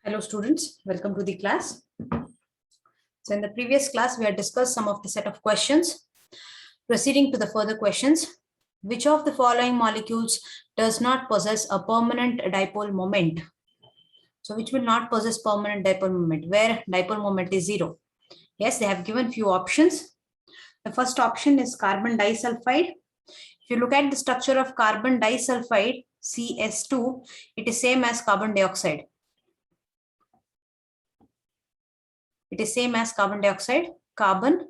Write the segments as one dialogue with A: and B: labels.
A: Hello students, welcome to the class. So in the previous class, we had discussed some of the set of questions. Proceeding to the further questions, which of the following molecules does not possess a permanent dipole moment? So which will not possess permanent dipole moment, where dipole moment is zero? Yes, they have given few options. The first option is carbon disulphide. If you look at the structure of carbon disulphide, CS2, it is same as carbon dioxide. It is same as carbon dioxide, carbon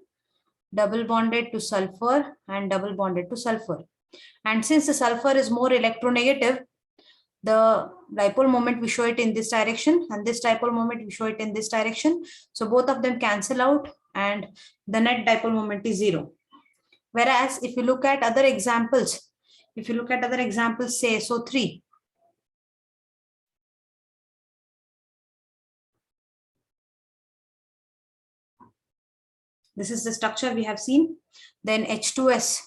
A: double bonded to sulfur and double bonded to sulfur. And since the sulfur is more electronegative, the dipole moment we show it in this direction and this dipole moment we show it in this direction. So both of them cancel out and the net dipole moment is zero. Whereas if you look at other examples, say SO3, this is the structure we have seen. Then H2S,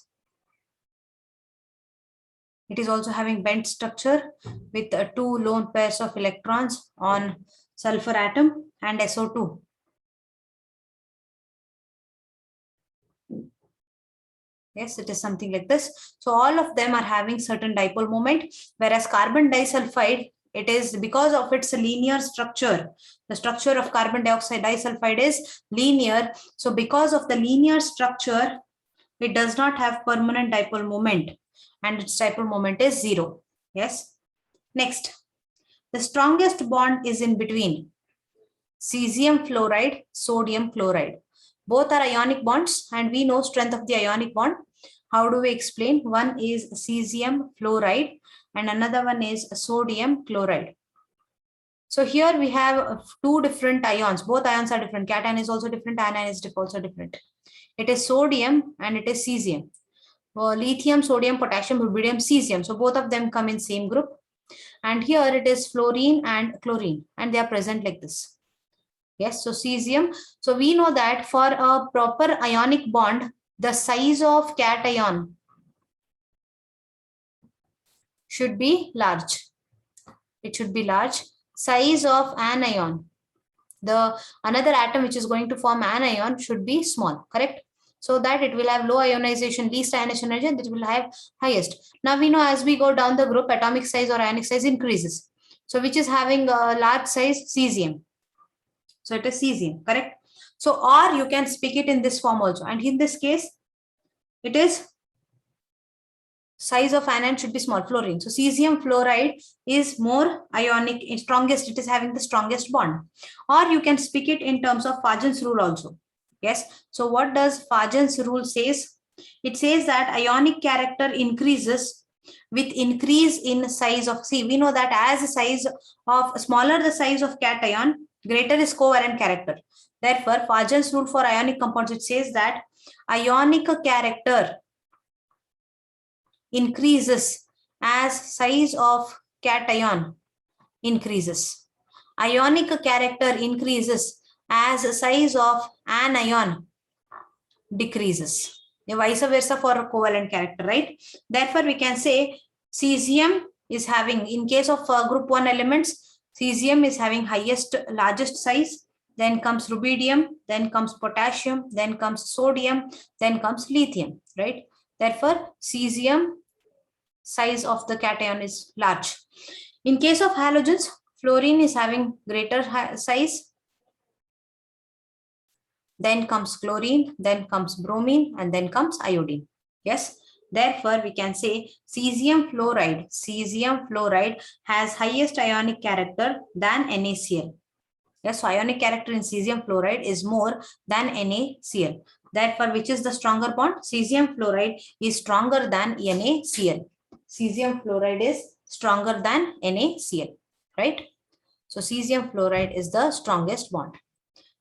A: it is also having bent structure with two lone pairs of electrons on sulfur atom, and SO2. Yes, it is something like this. So all of them are having certain dipole moment, whereas carbon disulphide, it is because of its linear structure. The structure of carbon dioxide disulphide is linear. So because of the linear structure, it does not have permanent dipole moment and its dipole moment is zero. Yes. Next, the strongest bond is in between cesium fluoride, sodium chloride. Both are ionic bonds and we know strength of the ionic bond. How do we explain? One is cesium fluoride and another one is sodium chloride. So here we have two different ions. Both ions are different. Cation is also different, anion is also different. It is sodium and it is cesium. Lithium, sodium, potassium, rubidium, cesium. So both of them come in same group. And here it is fluorine and chlorine and they are present like this. Yes, so cesium. So we know that for a proper ionic bond, the size of cation should be large. It should be large. Size of anion, the another atom which is going to form anion should be small, correct? So that it will have low ionization, least ionization energy, and it will have highest. Now we know as we go down the group, atomic size or ionic size increases. So which is having a large size? Cesium. So it is cesium, correct? So or you can speak it in this form also. And in this case, it is size of anion should be small, fluorine. So cesium fluoride is more ionic, strongest, it is having the strongest bond. Or you can speak it in terms of Fajan's rule also. Yes. So what does Fajan's rule says? It says that ionic character increases with increase in size of, see, we know that as the size of, smaller the size of cation, greater is covalent character. Therefore, Fajan's rule for ionic compounds, it says that ionic character increases as size of cation increases. Ionic character increases as size of anion decreases. Vice versa for a covalent character, right? Therefore, we can say cesium is having, in case of group 1 elements, cesium is having highest, largest size, then comes rubidium, then comes potassium, then comes sodium, then comes lithium, right? Therefore, cesium size of the cation is large. In case of halogens, fluorine is having greater size, then comes chlorine, then comes bromine, and then comes iodine. Yes. Therefore, we can say cesium fluoride has highest ionic character than NaCl. Yes, so ionic character in cesium fluoride is more than NaCl. Therefore, which is the stronger bond? Cesium fluoride is stronger than NaCl. Cesium fluoride is stronger than NaCl, right? So cesium fluoride is the strongest bond.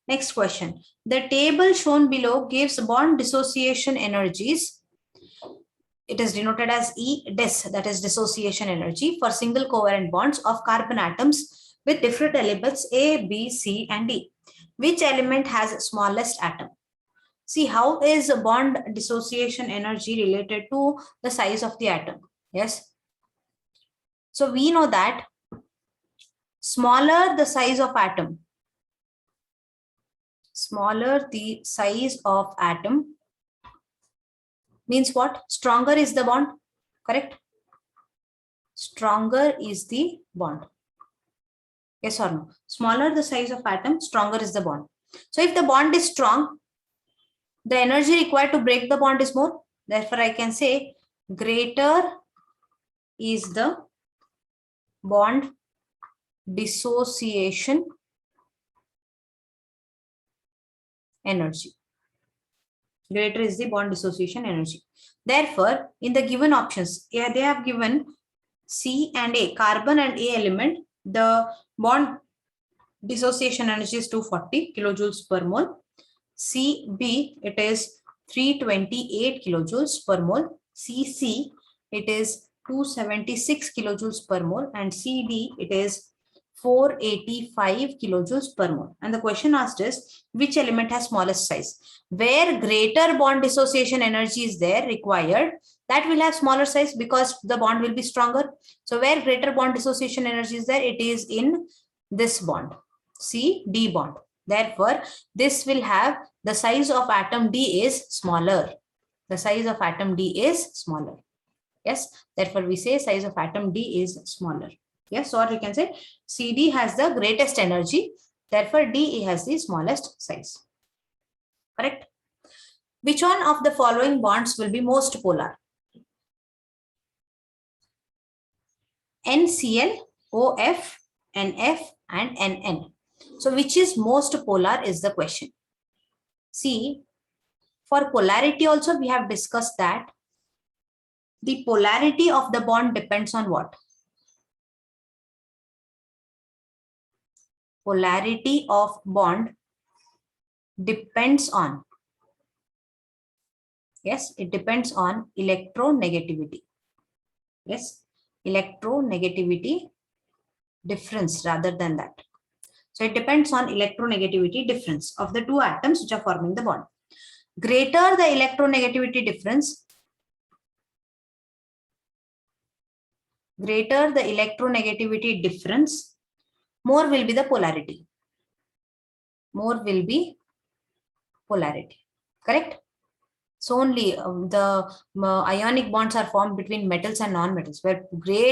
A: Next question. The table shown below gives bond dissociation energies. It is denoted as EDIS, that is dissociation energy, for single covalent bonds of carbon atoms with different elements A, B, C, and D. Which element has smallest atom? See, how is bond dissociation energy related to the size of the atom? Yes. So we know that smaller the size of atom, smaller the size of atom means what? Stronger is the bond, correct? Stronger is the bond. Yes or no? Smaller the size of atom, stronger is the bond. So if the bond is strong, the energy required to break the bond is more. Therefore, I can say greater is the bond dissociation energy. Greater is the bond dissociation energy. Therefore, in the given options, yeah, they have given C and A, carbon and A element, the bond dissociation energy is 240 kilojoules per mole. CB, it is 328 kilojoules per mole. CC, it is 276 kilojoules per mole. And CD, it is 485 kilojoules per mole. And the question asked is, which element has smallest size? Where greater bond dissociation energy is there required, that will have smaller size because the bond will be stronger. So where greater bond dissociation energy is there, it is in this bond, C-D bond. Therefore, this will have the size of atom D is smaller. The size of atom D is smaller. Yes, therefore we say size of atom D is smaller. Yes, or we can say CD has the greatest energy. Therefore, DE has the smallest size. Correct? Which one of the following bonds will be most polar? NCl, OF, NF, and NN. So which is most polar is the question. See, for polarity also we have discussed that the polarity of the bond depends on what? Polarity of bond depends on, yes, it depends on electronegativity. Yes, electronegativity difference rather than that. So it depends on electronegativity difference of the two atoms which are forming the bond. Greater the electronegativity difference, more will be the polarity. More will be polarity. Correct? So only the ionic bonds are formed between metals and non-metals, where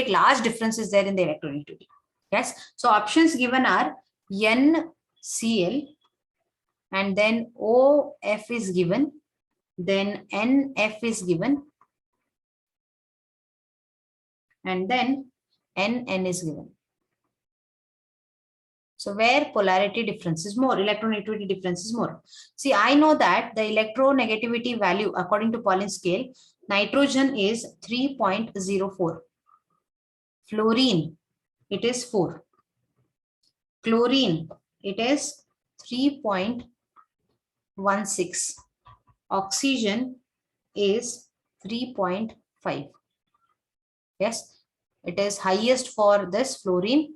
A: large difference is there in the electronegativity. Yes. So options given are NCl, and then OF is given, then NF is given, and then NN is given. So where polarity difference is more, electronegativity difference is more. See, I know that the electronegativity value according to Pauling scale, nitrogen is 3.04. Fluorine, it is 4. Chlorine, it is 3.16. Oxygen is 3.5. Yes, it is highest for this fluorine,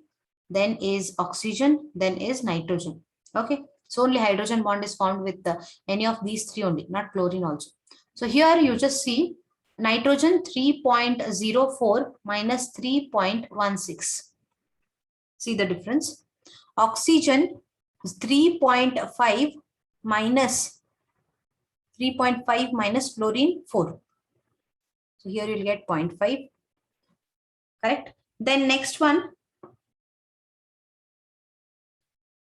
A: then is oxygen, then is nitrogen. Okay, so only hydrogen bond is formed with any of these three only, not chlorine also. So here you just see nitrogen 3.04 minus 3.16. See the difference. Oxygen is 3.5 minus fluorine 4. So here you'll get 0.5. Correct? Then next one,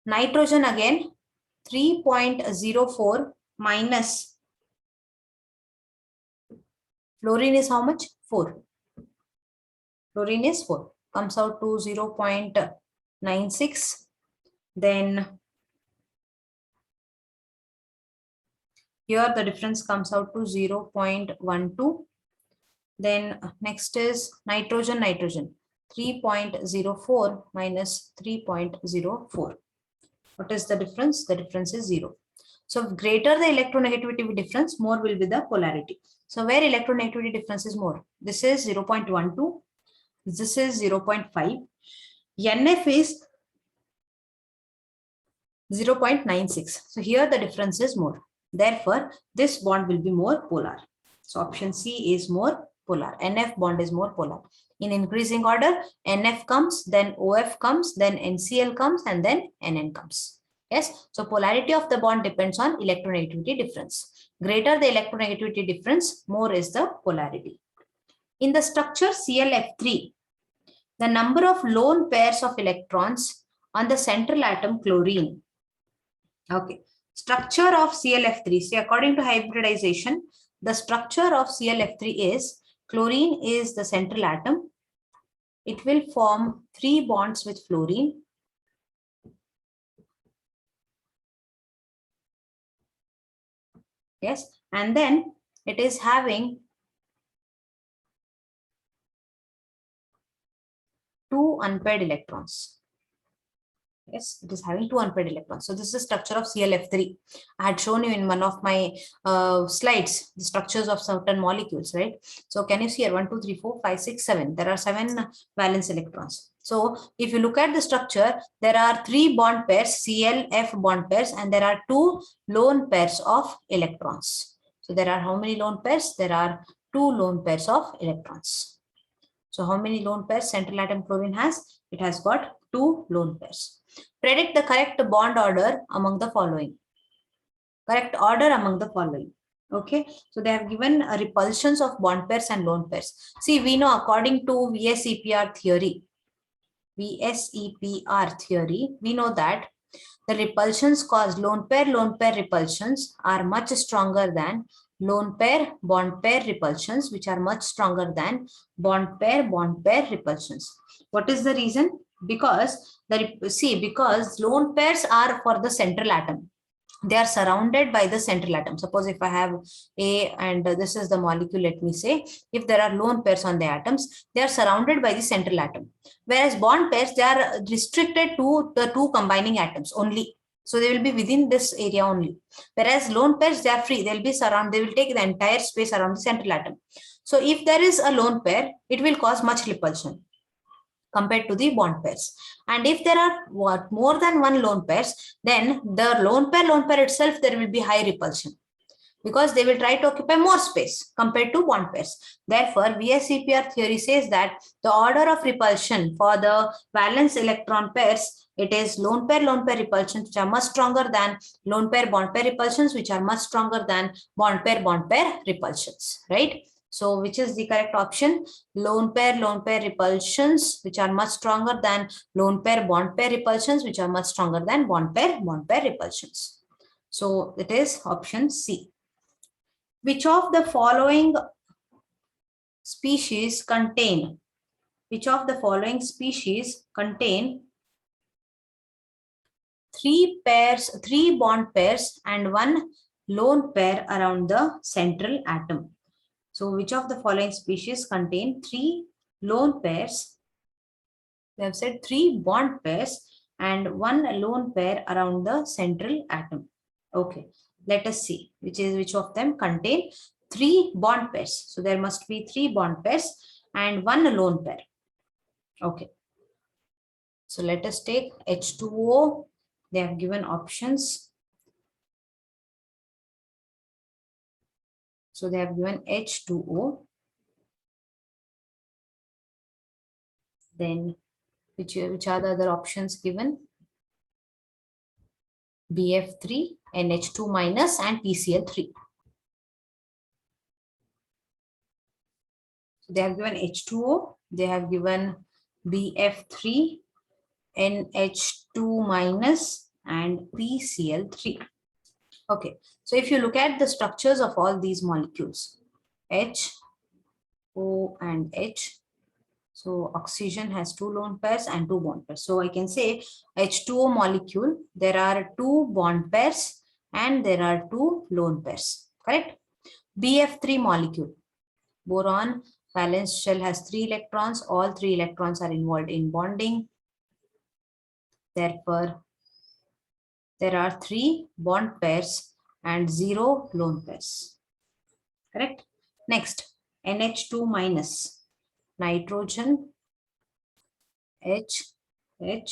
A: nitrogen again 3.04 minus fluorine is how much? 4. Fluorine is 4. Comes out to 0.96. Then here the difference comes out to 0.12. Then next is nitrogen 3.04 minus 3.04. What is the difference? The difference is 0. So greater the electronegativity difference, more will be the polarity. So where electronegativity difference is more? This is 0.12. This is 0.5. NF is 0.96. So here the difference is more. Therefore, this bond will be more polar. So option C is more polar. NF bond is more polar. In increasing order, NF comes, then OF comes, then NCl comes, and then NN comes. Yes, so polarity of the bond depends on electronegativity difference. Greater the electronegativity difference, more is the polarity. In the structure ClF3, the number of lone pairs of electrons on the central atom chlorine. Okay, structure of ClF3. See, according to hybridization, the structure of ClF3 is chlorine is the central atom. It will form 3 bonds with fluorine. Yes, and then it is having 2 unpaired electrons. Yes, it is having 2 unpaired electrons. So this is the structure of ClF3. I had shown you in one of my slides the structures of certain molecules, right? So can you see here 1, 2, 3, 4, 5, 6, 7. There are 7 valence electrons. So if you look at the structure, there are 3 bond pairs, ClF bond pairs, and there are 2 lone pairs of electrons. So there are how many lone pairs? There are 2 lone pairs of electrons. So how many lone pairs central atom chlorine has? It has got 2 lone pairs. Predict the correct bond order among the following. Correct order among the following. Okay, so they have given repulsions of bond pairs and lone pairs. See, we know according to VSEPR theory, we know that the repulsions caused lone pair repulsions are much stronger than lone pair bond pair repulsions, which are much stronger than bond pair repulsions. What is the reason? Because because lone pairs are for the central atom. They are surrounded by the central atom. Suppose if I have A and this is the molecule, let me say, if there are lone pairs on the atoms, they are surrounded by the central atom. Whereas bond pairs, they are restricted to the 2 combining atoms only. So they will be within this area only. Whereas lone pairs, they are free. They will be surrounded. They will take the entire space around the central atom. So if there is a lone pair, it will cause much repulsion compared to the bond pairs. And if there are more than 1 lone pairs, then the lone pair itself, there will be high repulsion because they will try to occupy more space compared to bond pairs. Therefore, VSEPR theory says that the order of repulsion for the valence electron pairs, it is lone pair repulsions, which are much stronger than lone pair bond pair repulsions, which are much stronger than bond pair repulsions, right? So which is the correct option? Lone pair repulsions, which are much stronger than lone pair bond pair repulsions, which are much stronger than bond pair repulsions. So it is option C. Which of the following species contain 3 bond pairs and 1 lone pair around the central atom? So which of the following species contain 3 lone pairs? They have said 3 bond pairs and 1 lone pair around the central atom. Okay, let us see which of them contain 3 bond pairs. So there must be 3 bond pairs and 1 lone pair. Okay. So let us take H2O. They have given options. So they have given H2O. Then which are the other options given? BF3, NH2 minus and PCl3. So they have given H2O. They have given BF3, NH2 minus and PCl3. Okay, so if you look at the structures of all these molecules, H, O and H, so oxygen has 2 lone pairs and 2 bond pairs. So I can say H2O molecule, there are 2 bond pairs and there are 2 lone pairs, correct? BF3 molecule, boron valence shell has 3 electrons. All 3 electrons are involved in bonding. Therefore, there are 3 bond pairs and 0 lone pairs, correct? Next, NH2 minus, nitrogen, H, it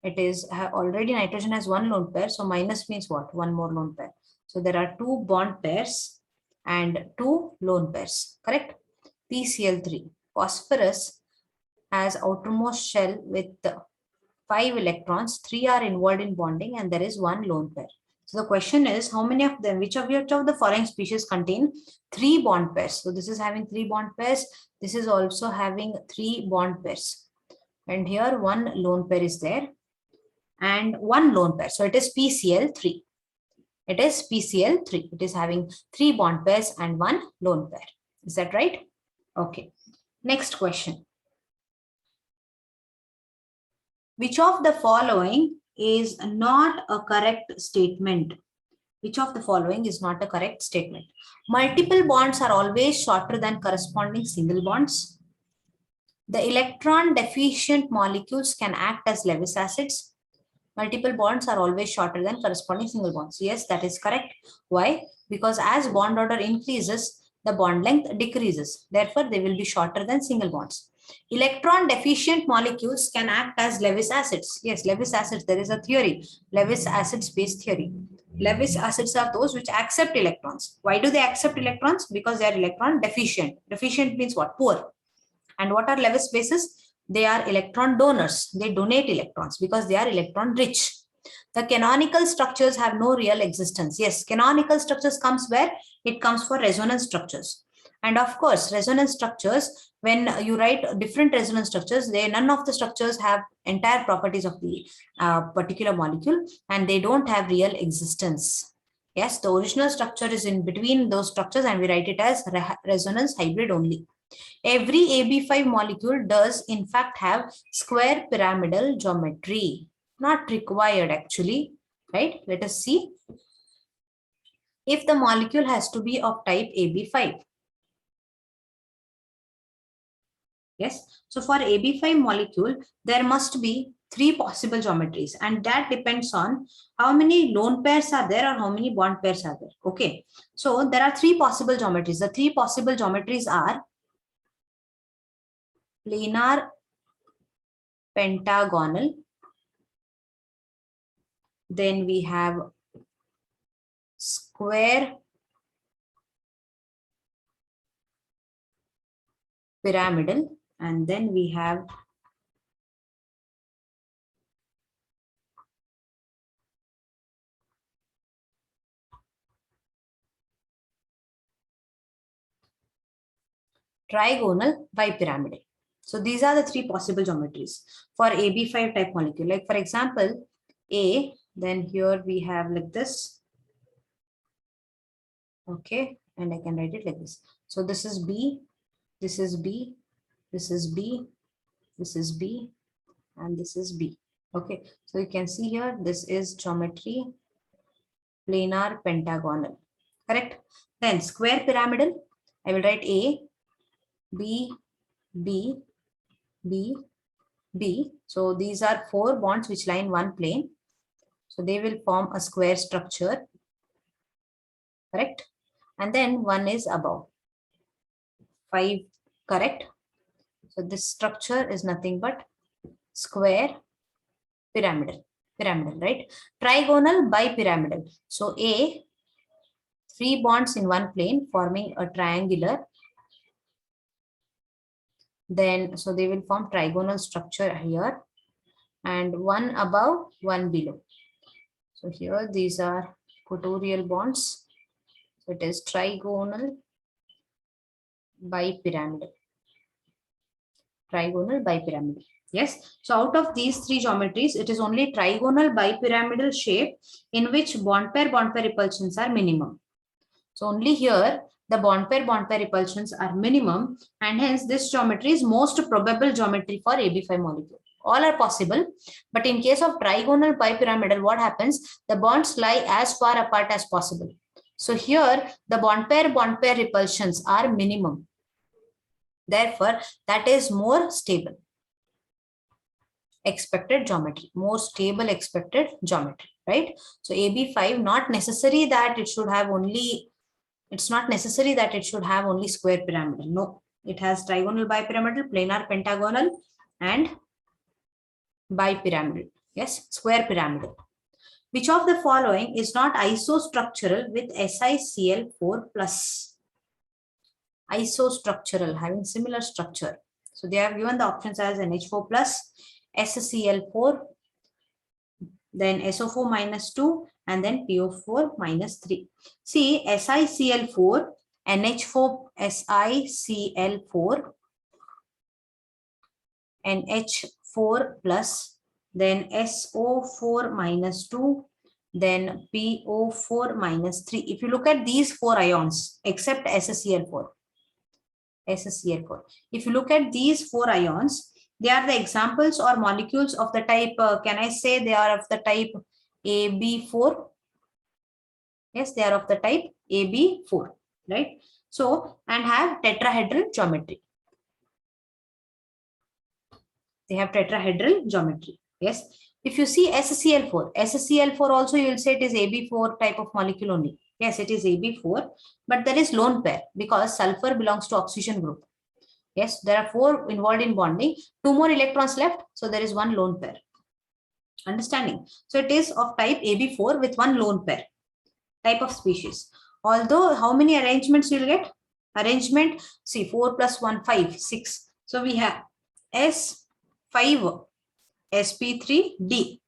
A: is already nitrogen has 1 lone pair, so minus means what? 1 more lone pair. So there are 2 bond pairs and 2 lone pairs, correct? PCl3, phosphorus has outermost shell with 5 electrons, 3 are involved in bonding, and there is 1 lone pair. So the question is, how many of them, which of the following species contain 3 bond pairs? So this is having 3 bond pairs. This is also having 3 bond pairs. And here 1 lone pair is there and 1 lone pair. So it is PCl3. It is PCl3. It is having 3 bond pairs and 1 lone pair. Is that right? Okay. Next question. Which of the following is not a correct statement? Which of the following is not a correct statement? Multiple bonds are always shorter than corresponding single bonds. The electron deficient molecules can act as Lewis acids. Multiple bonds are always shorter than corresponding single bonds. Yes, that is correct. Why? Because as bond order increases, the bond length decreases. Therefore, they will be shorter than single bonds. Electron deficient molecules can act as Lewis acids. Yes, Lewis acids, there is a theory, Lewis acid space theory. Lewis acids are those which accept electrons. Why do they accept electrons? Because they are electron deficient. Deficient means what? Poor. And what are Lewis bases? They are electron donors. They donate electrons because they are electron rich. The canonical structures have no real existence. Yes, canonical structures comes where? It comes for resonance structures. And of course, resonance structures, when you write different resonance structures, none of the structures have entire properties of the particular molecule, and they don't have real existence. Yes, the original structure is in between those structures, and we write it as resonance hybrid only. Every AB5 molecule does in fact have square pyramidal geometry. Not required actually, right? Let us see. If the molecule has to be of type AB5. Yes, so for AB5 molecule, there must be 3 possible geometries, and that depends on how many lone pairs are there or how many bond pairs are there. Okay, so there are 3 possible geometries. The 3 possible geometries are planar, pentagonal, then we have square pyramidal, and then we have trigonal bipyramidal. So these are the 3 possible geometries for AB5 type molecule. Like for example, A, then here we have like this. Okay, and I can write it like this. So this is B, this is B, this is B, this is B, and this is B. Okay, so you can see here, this is geometry planar pentagonal. Correct? Then square pyramidal, I will write A, B, B, B, B. So these are 4 bonds which lie in one plane. So they will form a square structure. Correct? And then one is above. 5, correct? So this structure is nothing but square pyramidal, right? Trigonal bipyramidal. So A, 3 bonds in one plane forming a triangular. Then, so they will form trigonal structure here, and one above, one below. So here these are equatorial bonds. So it is trigonal bipyramidal. Trigonal bipyramidal. Yes. So out of these 3 geometries, it is only trigonal bipyramidal shape in which bond pair repulsions are minimum. So only here the bond pair repulsions are minimum, and hence this geometry is most probable geometry for AB5 molecule. All are possible, but in case of trigonal bipyramidal, what happens? The bonds lie as far apart as possible. So here the bond pair repulsions are minimum. Therefore, that is more stable expected geometry, more stable expected geometry, right? So AB5, not necessary that it should have only, it's not necessary that it should have only square pyramidal. No, it has trigonal bipyramidal, planar pentagonal, and bipyramidal. Yes, square pyramidal. Which of the following is not isostructural with SiCl4+? Isostructural, having similar structure. So they have given the options as NH4 plus, SCl4, then SO4 minus 2, and then PO4 minus 3. See, SiCl4, NH4, SiCl4, NH4 plus, then SO4 minus 2, then PO4 minus 3. If you look at these 4 ions, except SCl4, if you look at these 4 ions, they are the examples or molecules of the type, can I say they are of the type AB4? Yes, they are of the type AB4, right? So, and have tetrahedral geometry. They have tetrahedral geometry. Yes. If you see SCl4 also you will say it is AB4 type of molecule only. Yes, it is AB4, but there is lone pair because sulfur belongs to oxygen group. Yes, there are 4 involved in bonding, 2 more electrons left, so there is 1 lone pair. Understanding? So it is of type AB4 with 1 lone pair type of species. Although how many arrangements you will get? Arrangement, see 4 plus 1, 5, 6. So we have S5 sp3d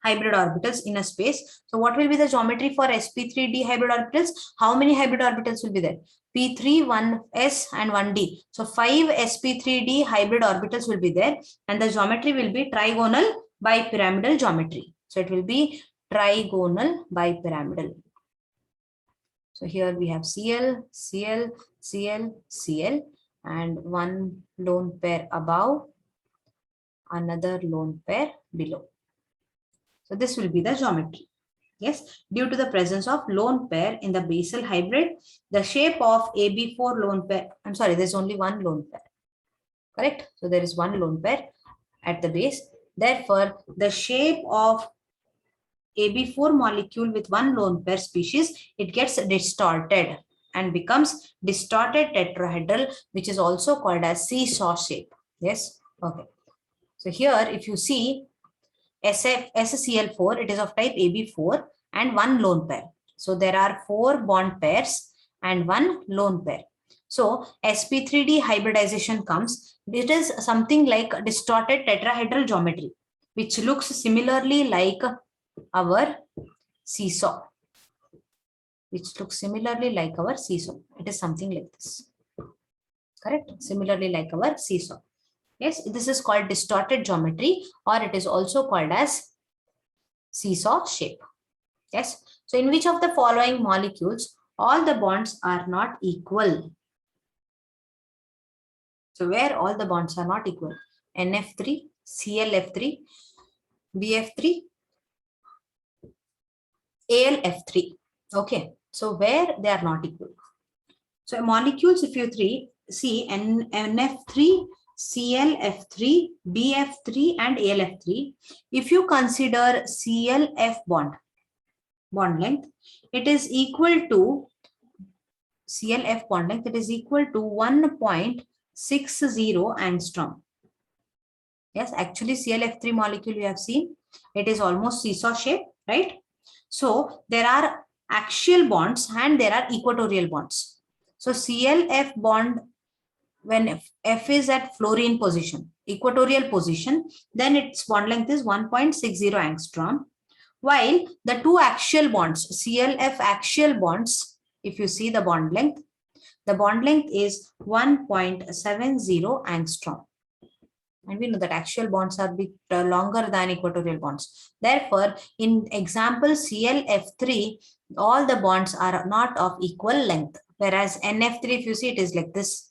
A: hybrid orbitals in a space. So what will be the geometry for sp3d hybrid orbitals? How many hybrid orbitals will be there? P3, 1s and 1d. So 5 sp3d hybrid orbitals will be there, and the geometry will be trigonal bipyramidal geometry. So it will be trigonal bipyramidal. So here we have Cl, Cl, Cl, Cl, and 1 lone pair above, another lone pair below. So this will be the geometry. Yes, due to the presence of lone pair in the basal hybrid, the shape of AB4 lone pair, I'm sorry, there's only 1 lone pair. Correct? So there is 1 lone pair at the base. Therefore, the shape of AB4 molecule with 1 lone pair species, it gets distorted and becomes distorted tetrahedral, which is also called as seesaw shape. Yes. Okay. So here, if you see SCl4, it is of type AB4 and 1 lone pair. So there are 4 bond pairs and 1 lone pair. So sp3d hybridization comes. It is something like distorted tetrahedral geometry, which looks similarly like our seesaw. It is something like this. Correct? Similarly like our seesaw. Yes, this is called distorted geometry, or it is also called as seesaw shape. Yes. So in which of the following molecules all the bonds are not equal? So where all the bonds are not equal? NF3, ClF3, BF3, AlF3. Okay. So where they are not equal? So molecules, if you see NF3, ClF3, BF3 and AlF3, if you consider ClF bond length, it is equal to ClF bond length, it is equal to 1.60 angstrom. Yes, actually ClF3 molecule you have seen, it is almost seesaw shape, right? So there are axial bonds and there are equatorial bonds. So ClF bond, when F is at fluorine position, equatorial position, then its bond length is 1.60 angstrom. While the 2 axial bonds, ClF axial bonds, if you see the bond length is 1.70 angstrom. And we know that axial bonds are bit longer than equatorial bonds. Therefore, in example ClF3, all the bonds are not of equal length. Whereas NF3, if you see, it is like this.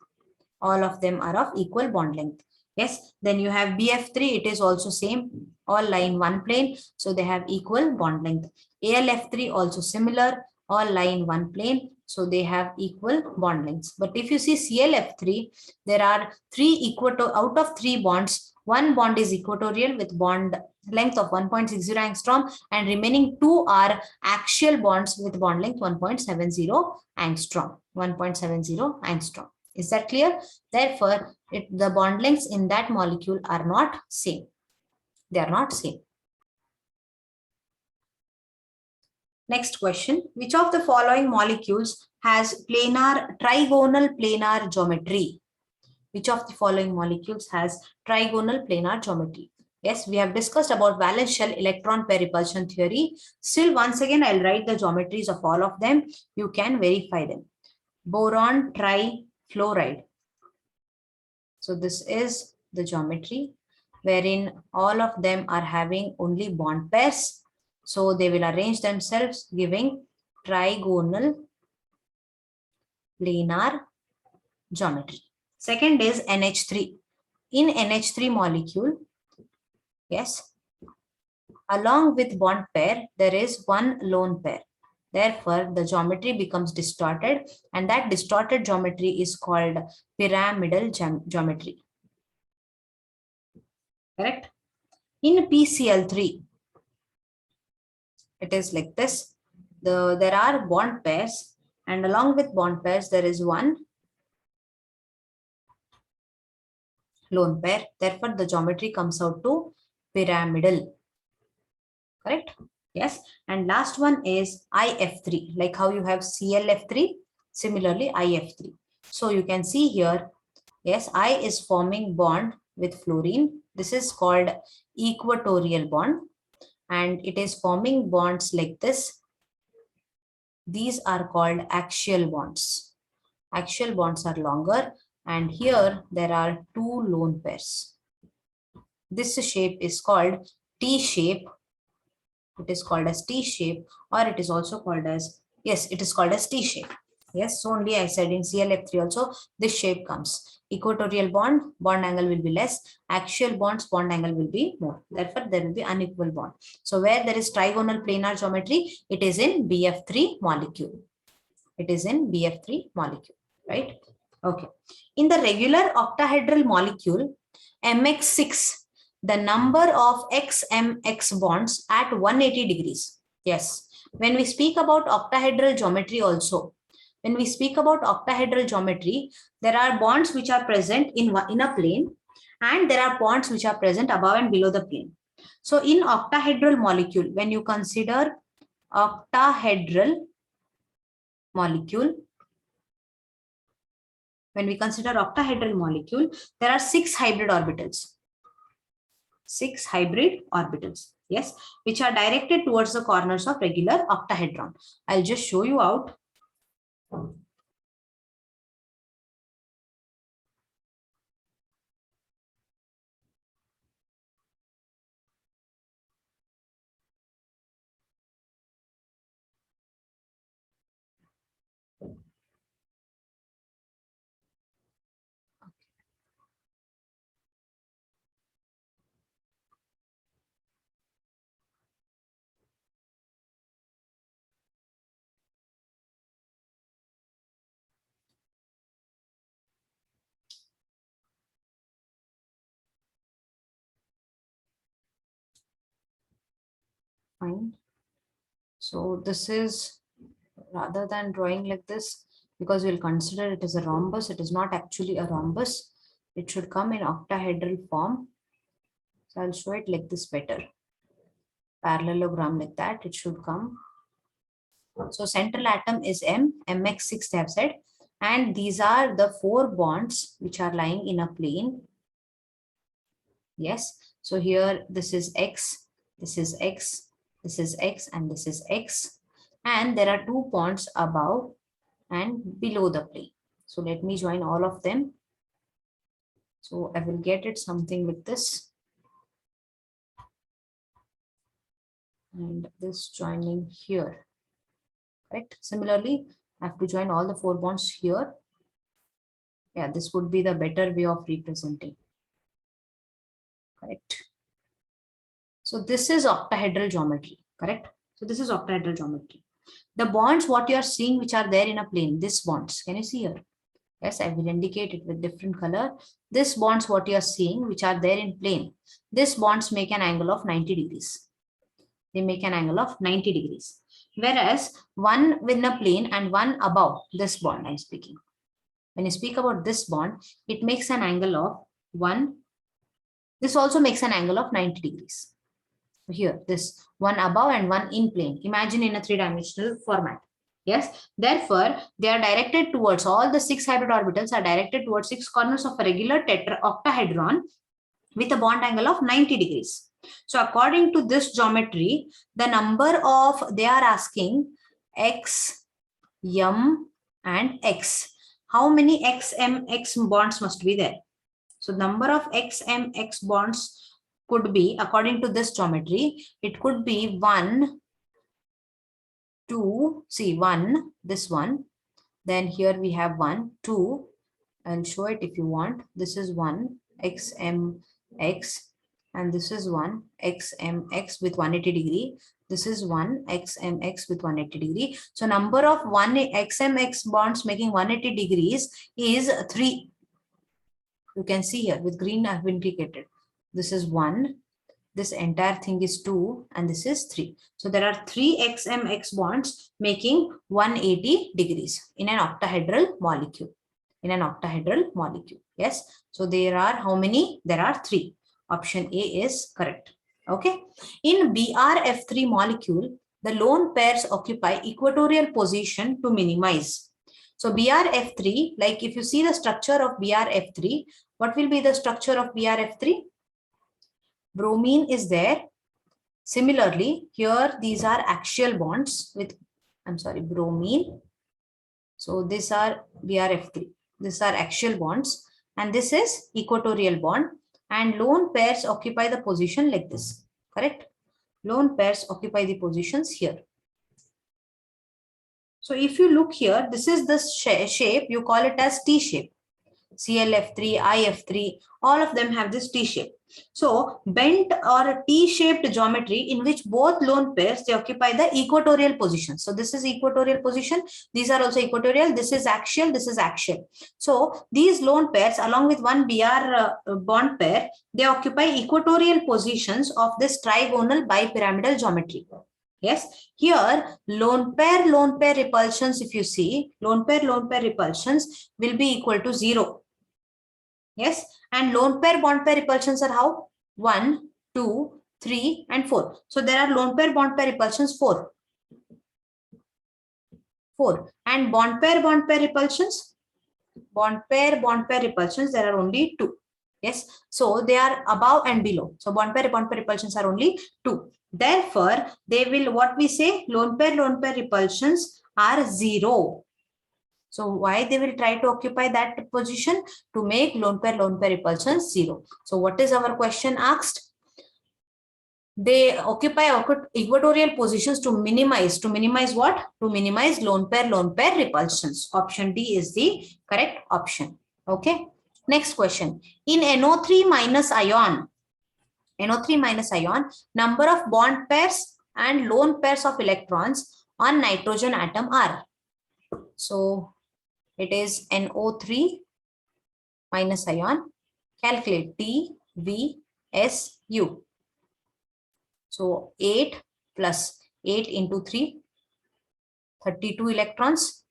A: All of them are of equal bond length. Yes. Then you have BF3, it is also same. All lie in one plane. So they have equal bond length. AlF3 also similar. All lie in one plane. So they have equal bond lengths. But if you see ClF3, there are 3 out of 3 bonds. 1 bond is equatorial with bond length of 1.60 angstrom, and remaining 2 are axial bonds with bond length 1.70 angstrom. 1.70 angstrom. Is that clear? Therefore, the bond lengths in that molecule are not same. They are not same. Next question. Which of the following molecules has trigonal planar geometry? Which of the following molecules has trigonal planar geometry? Yes, we have discussed about valence shell electron pair repulsion theory. Still, once again, I'll write the geometries of all of them. You can verify them. Boron trifluoride. So this is the geometry wherein all of them are having only bond pairs. So they will arrange themselves giving trigonal planar geometry. Second is NH3. In NH3 molecule, yes, along with bond pair, there is one lone pair. Therefore, the geometry becomes distorted, and that distorted geometry is called pyramidal geometry. Correct? In PCl3, it is like this. There are bond pairs, and along with bond pairs, there is one lone pair. Therefore, the geometry comes out to pyramidal. Correct? Yes. And last one is IF3, like how you have ClF3, similarly IF3. So you can see here, yes, I is forming bond with fluorine. This is called equatorial bond, and it is forming bonds like this. These are called axial bonds. Axial bonds are longer, and here there are two lone pairs. This shape is called T shape. It is called as T shape, or it is also called as, yes, it is called as T shape. Yes, so only I said in ClF3 also this shape comes. Equatorial bond angle will be less. Axial bonds, bond angle will be more. Therefore, there will be unequal bond. So where there is trigonal planar geometry, it is in BF3 molecule. It is in BF3 molecule, right? Okay. In the regular octahedral molecule, MX6, the number of XMX bonds at 180 degrees. Yes. When we speak about octahedral geometry also, when we speak about octahedral geometry, there are bonds which are present in a plane, and there are bonds which are present above and below the plane. So in octahedral molecule, when you consider octahedral molecule, when we consider octahedral molecule, there are 6 hybrid orbitals. 6 hybrid orbitals, yes, which are directed towards the corners of regular octahedron. I'll just show you out. Fine. So this is, rather than drawing like this, because we'll consider it as a rhombus, it is not actually a rhombus. It should come in octahedral form. So I'll show it like this better. Parallelogram like that, it should come. So central atom is MX6 they have said, and these are the 4 bonds which are lying in a plane. Yes, so here this is X, this is X, this is X, and this is X, and there are 2 bonds above and below the plane. So let me join all of them. So I will get it something with this, and this joining here. Correct. Similarly, I have to join all the 4 bonds here. Yeah, this would be the better way of representing. Correct. So this is octahedral geometry. Correct. So this is octahedral geometry. The bonds what you are seeing which are there in a plane, this bonds, can you see here? Yes, I will indicate it with different color. This bonds what you are seeing which are there in plane, this bonds make an angle of 90 degrees. They make an angle of 90 degrees. Whereas one within a plane and one above this bond I'm speaking. When you speak about this bond, it makes an angle of 1. This also makes an angle of 90 degrees. Here, this one above and one in plane. Imagine in a 3-dimensional format. Yes, therefore, they are directed towards all the 6 hybrid orbitals are directed towards 6 corners of a regular octahedron with a bond angle of 90 degrees. So according to this geometry, the number of, they are asking X, M and X. How many X, M, X bonds must be there? So number of X, M, X bonds could be, according to this geometry, it could be 1, 2, see 1, this one. Then here we have 1, 2. I'll show it if you want. This is 1, X, M, X. And this is 1, X, M, X with 180 degree. This is 1, X, M, X with 180 degree. So number of 1 X, M, X bonds making 180 degrees is 3. You can see here with green I have indicated. This is 1. This entire thing is 2 and this is 3. So there are 3 XMX bonds making 180 degrees in an octahedral molecule. In an octahedral molecule. Yes. So there are how many? There are 3. Option A is correct. Okay. In BRF3 molecule, the lone pairs occupy equatorial position to minimize. So BRF3, like if you see the structure of BRF3, what will be the structure of BRF3? Bromine is there. Similarly, here these are axial bonds with, bromine. So these are BRF3. These are axial bonds and this is equatorial bond, and lone pairs occupy the position like this. Correct? Lone pairs occupy the positions here. So if you look here, this is the shape, you call it as T shape. CLF3, IF3, all of them have this T shape. So bent or a T-shaped geometry in which both lone pairs, they occupy the equatorial position. So this is equatorial position. These are also equatorial. This is axial. This is axial. So these lone pairs along with one BR bond pair, they occupy equatorial positions of this trigonal bipyramidal geometry. Yes, here lone pair repulsions, if you see, lone pair repulsions will be equal to 0. Yes, and lone pair bond pair repulsions are how? 1, 2, 3 and 4. So there are lone pair bond pair repulsions 4. And bond pair repulsions? Bond pair repulsions, there are only 2. Yes, so they are above and below. So bond pair repulsions are only 2. Therefore, they will, what we say, lone pair repulsions are 0. So why they will try to occupy that position? To make lone pair repulsions 0. So what is our question asked? They occupy equatorial positions to minimize what? To minimize lone pair repulsions. Option D is the correct option. Okay. Next question. In NO3 minus ion, number of bond pairs and lone pairs of electrons on nitrogen atom are. So it is NO3 minus ion. Calculate T, V, S, U. So 8 plus 8 into 3, 32 electrons.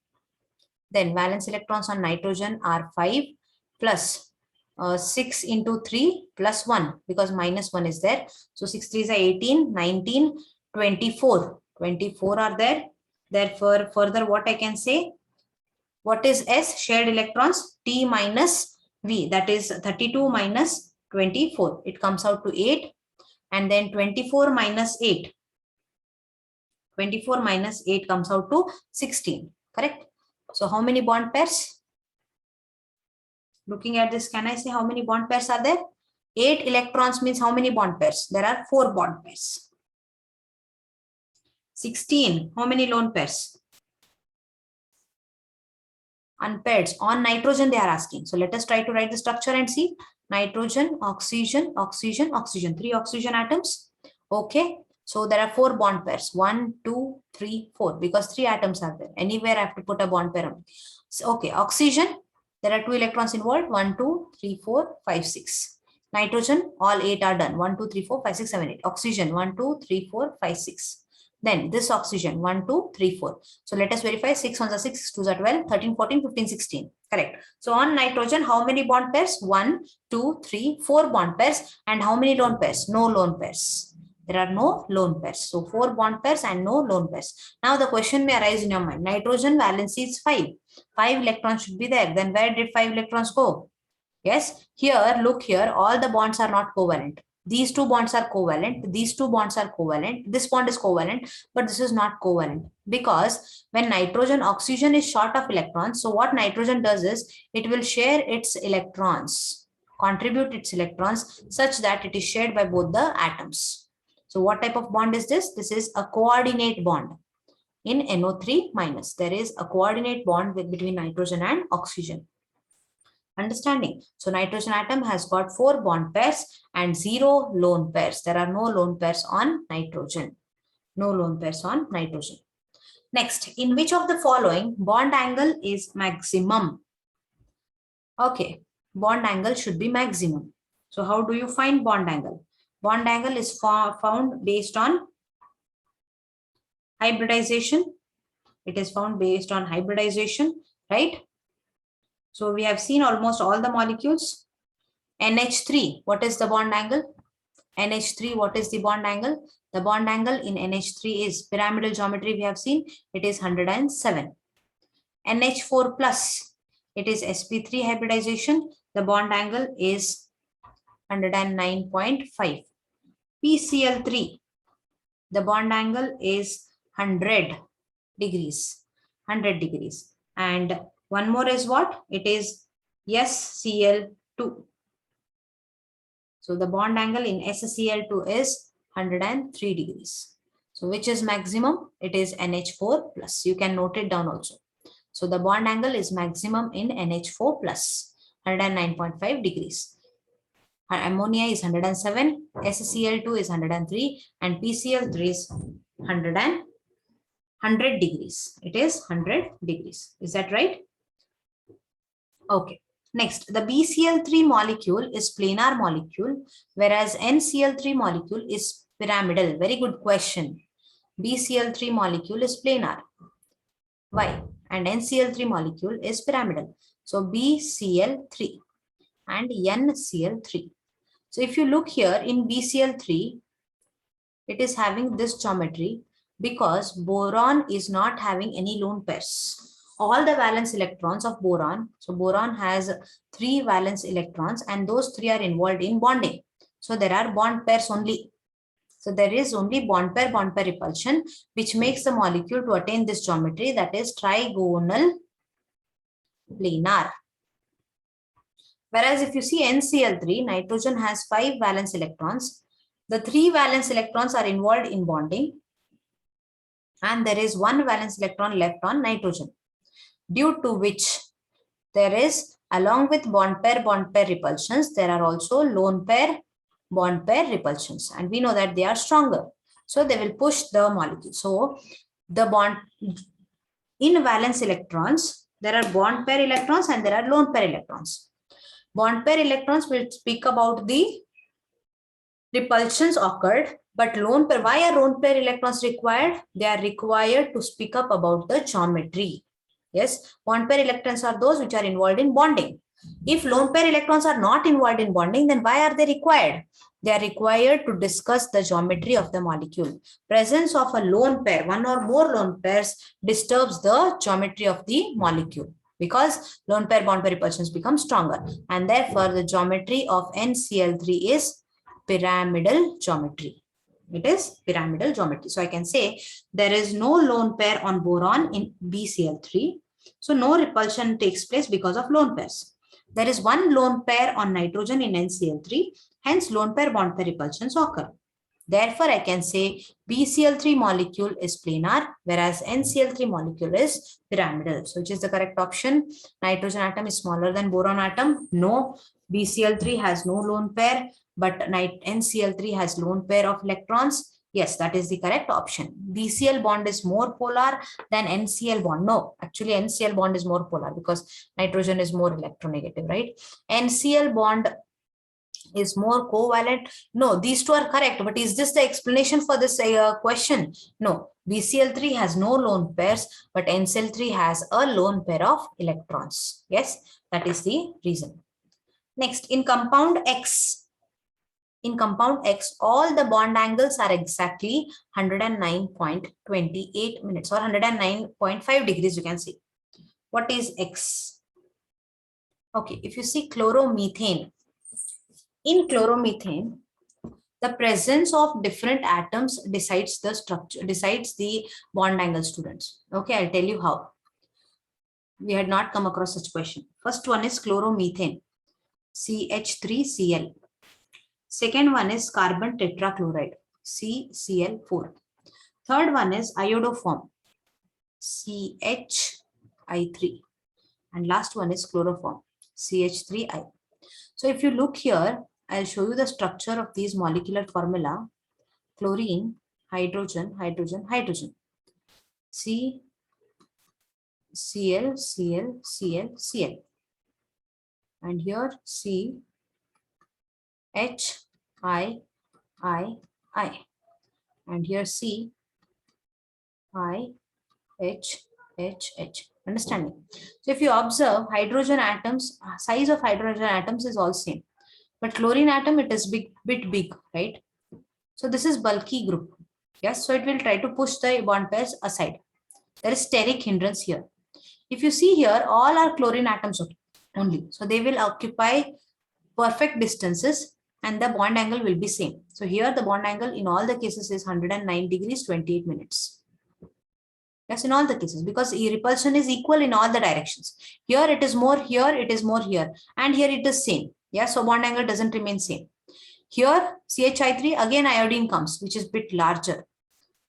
A: Then valence electrons on nitrogen are 5 plus 6 into 3 plus 1 because minus 1 is there. So 6 3s are 18, 19, 24. 24 are there. Therefore, further what I can say? What is S? Shared electrons. T minus V. That is 32 minus 24. It comes out to 8. And then 24 minus 8. 24 minus 8 comes out to 16. Correct? So how many bond pairs? Looking at this, can I say how many bond pairs are there? 8 electrons means how many bond pairs? There are 4 bond pairs. 16. How many lone pairs? Unpaired. On nitrogen they are asking. So let us try to write the structure and see. Nitrogen, oxygen, oxygen, oxygen. 3 oxygen atoms. Okay. So there are 4 bond pairs. 1, 2, 3, 4. Because 3 atoms are there. Anywhere I have to put a bond pair. So, okay. Oxygen. There are 2 electrons involved. 1, 2, 3, 4, 5, 6. Nitrogen. All 8 are done. 1, 2, 3, 4, 5, 6, 7, 8. Oxygen. 1, 2, 3, 4, 5, 6. Then this oxygen 1, 2, 3, 4. So let us verify 6 1s are 6, 2s are 12, 13, 14, 15, 16. Correct. So on nitrogen, how many bond pairs? 1, 2, 3, 4 bond pairs. And how many lone pairs? No lone pairs. There are no lone pairs. So 4 bond pairs and no lone pairs. Now the question may arise in your mind. Nitrogen valency is 5. 5 electrons should be there. Then where did 5 electrons go? Yes, here, look here, all the bonds are not covalent. These two bonds are covalent. These two bonds are covalent. This bond is covalent, but this is not covalent. Because when nitrogen, oxygen is short of electrons, so what nitrogen does is, it will share its electrons, contribute its electrons such that it is shared by both the atoms. So what type of bond is this? This is a coordinate bond. In NO3 minus, there is a coordinate bond between nitrogen and oxygen. Understanding? So nitrogen atom has got 4 bond pairs and 0 lone pairs. There are no lone pairs on nitrogen. No lone pairs on nitrogen. Next, in which of the following bond angle is maximum? Okay, bond angle should be maximum. So how do you find bond angle? Bond angle is found based on hybridization. It is found based on hybridization, right? So we have seen almost all the molecules. NH3, what is the bond angle? NH3, what is the bond angle? The bond angle in NH3 is pyramidal geometry. We have seen it is 107. NH4 plus, it is sp3 hybridization. The bond angle is 109.5. PCl3, the bond angle is 100 degrees. 100 degrees. And one more is what? It is SCl2. So the bond angle in SCl2 is 103 degrees. So which is maximum? It is NH4 plus. You can note it down also. So the bond angle is maximum in NH4 plus, 109.5 degrees. Ammonia is 107, SCl2 is 103, and PCl3 is 100 degrees. It is 100 degrees. Is that right? Okay. Next, the BCl3 molecule is planar molecule, whereas NCl3 molecule is pyramidal. Very good question. BCl3 molecule is planar. Why? And NCl3 molecule is pyramidal. So BCl3 and NCl3. So if you look here in BCl3, it is having this geometry because boron is not having any lone pairs. All the valence electrons of boron, so boron has 3 valence electrons and those 3 are involved in bonding. So there are bond pairs only. So there is only bond pair repulsion, which makes the molecule to attain this geometry, that is trigonal planar. Whereas if you see NCl3, nitrogen has 5 valence electrons. The 3 valence electrons are involved in bonding and there is 1 valence electron left on nitrogen, due to which there is, along with bond pair repulsions, there are also lone pair bond pair repulsions, and we know that they are stronger. So they will push the molecule. So the bond in valence electrons, there are bond pair electrons and there are lone pair electrons. Bond pair electrons will speak about the repulsions occurred, but lone pair, why are lone pair electrons required? They are required to speak up about the geometry. Yes, bond pair electrons are those which are involved in bonding. If lone pair electrons are not involved in bonding, then why are they required? They are required to discuss the geometry of the molecule. Presence of a lone pair, one or more lone pairs, disturbs the geometry of the molecule because lone pair bond pair repulsions become stronger, and therefore the geometry of NCl3 is pyramidal geometry. It is pyramidal geometry. So I can say there is no lone pair on boron in BCl3. So no repulsion takes place because of lone pairs. There is 1 lone pair on nitrogen in NCl3. Hence lone pair bond pair repulsions occur. Therefore, I can say BCl3 molecule is planar, whereas NCl3 molecule is pyramidal. So which is the correct option? Nitrogen atom is smaller than boron atom. No, BCl3 has no lone pair, but NCl3 has lone pair of electrons. Yes, that is the correct option. BCl bond is more polar than NCl bond. No, actually NCl bond is more polar because nitrogen is more electronegative, right? NCl bond is more covalent. No, these two are correct, but is this the explanation for this question? No, BCl3 has no lone pairs, but NCl3 has a lone pair of electrons. Yes, that is the reason. Next, in compound X, in compound X, all the bond angles are exactly 109.28 minutes or 109.5 degrees, you can see. What is X? Okay, if you see chloromethane, in chloromethane, the presence of different atoms decides the structure, decides the bond angle, students. Okay, I'll tell you how. We had not come across such question. First one is chloromethane, CH3Cl. Second one is carbon tetrachloride, CCl4. Third one is iodoform, CHI3. And last one is chloroform, CH3I. So if you look here, I'll show you the structure of these molecular formula. Chlorine, hydrogen, hydrogen, hydrogen. C, Cl, Cl, Cl, Cl. And here C, H, I, I. And here C, I, H. Understanding? So if you observe, hydrogen atoms, size of hydrogen atoms is all same. But chlorine atom, it is bit big, right? So this is bulky group. Yes, so it will try to push the bond pairs aside. There is steric hindrance here. If you see here, all are chlorine atoms only. So they will occupy perfect distances and the bond angle will be same. So here the bond angle in all the cases is 109 degrees 28 minutes. Yes, in all the cases, because repulsion is equal in all the directions. Here it is more, here it is more, here, and here it is same. Yeah, so bond angle doesn't remain same. Here CHI3, again iodine comes, which is bit larger.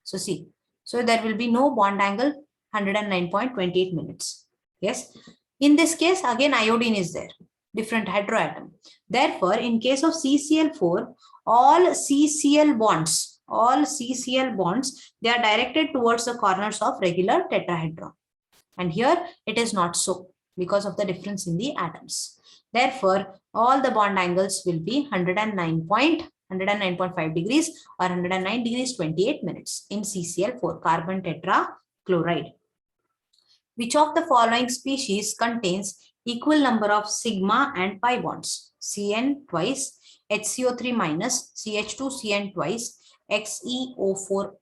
A: So see, so there will be no bond angle 109.28 minutes. Yes, in this case again iodine is there, different heteroatom. Therefore, in case of CCl4, all CCl bonds, they are directed towards the corners of regular tetrahedron. And here it is not so because of the difference in the atoms. Therefore, all the bond angles will be 109.5 degrees or 109 degrees 28 minutes in CCl4, carbon tetrachloride. Which of the following species contains equal number of sigma and pi bonds? Cn twice, HCO3 minus, CH2 Cn twice, XeO4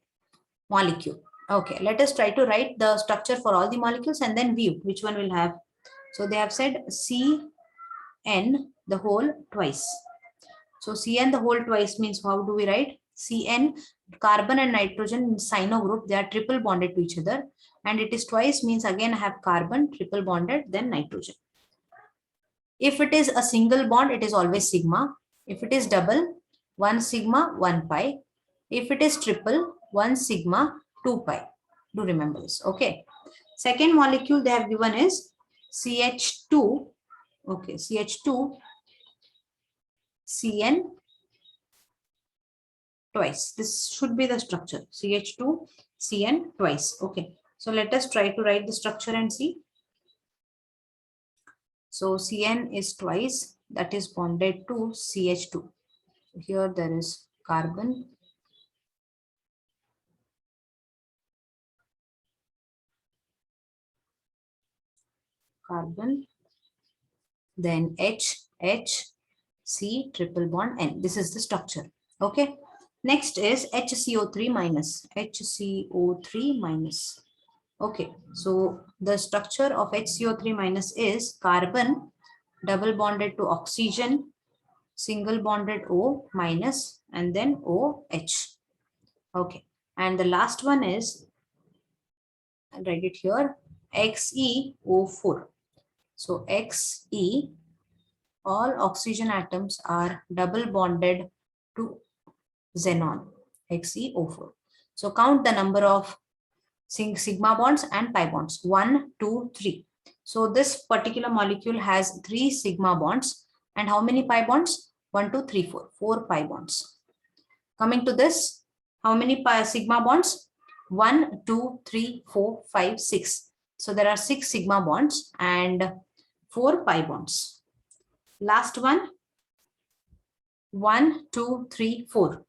A: molecule. Okay, let us try to write the structure for all the molecules and then view which one will have. So they have said Cn the whole twice. So Cn the whole twice means how do we write? Cn, carbon and nitrogen in cyno group, they are triple bonded to each other, and it is twice means again I have carbon triple bonded then nitrogen. If it is a single bond, it is always sigma. If it is double, 1 sigma 1 pi. If it is triple, 1 sigma 2 pi. Do remember this. Okay. Second molecule they have given is CH2. Okay, CH2 Cn twice. This should be the structure. CH2 Cn twice. Okay. So let us try to write the structure and see. So Cn is twice, that is bonded to CH2. Here there is carbon, then H, C triple bond N. This is the structure. Okay. Next is HCO3 minus. Okay. So the structure of HCO3 minus is carbon double bonded to oxygen, single bonded O minus, and then OH. Okay. And the last one is, I'll write it here, XeO4. So Xe, all oxygen atoms are double bonded to xenon, XeO4. So count the number of sigma bonds and pi bonds, 1, 2, 3. So this particular molecule has 3 sigma bonds and how many pi bonds? 1, 2, 3, 4, 4 pi bonds. Coming to this, how many sigma bonds? 1, 2, 3, 4, 5, 6. So there are 6 sigma bonds and 4 pi bonds. Last one, 1, 2, 3, 4.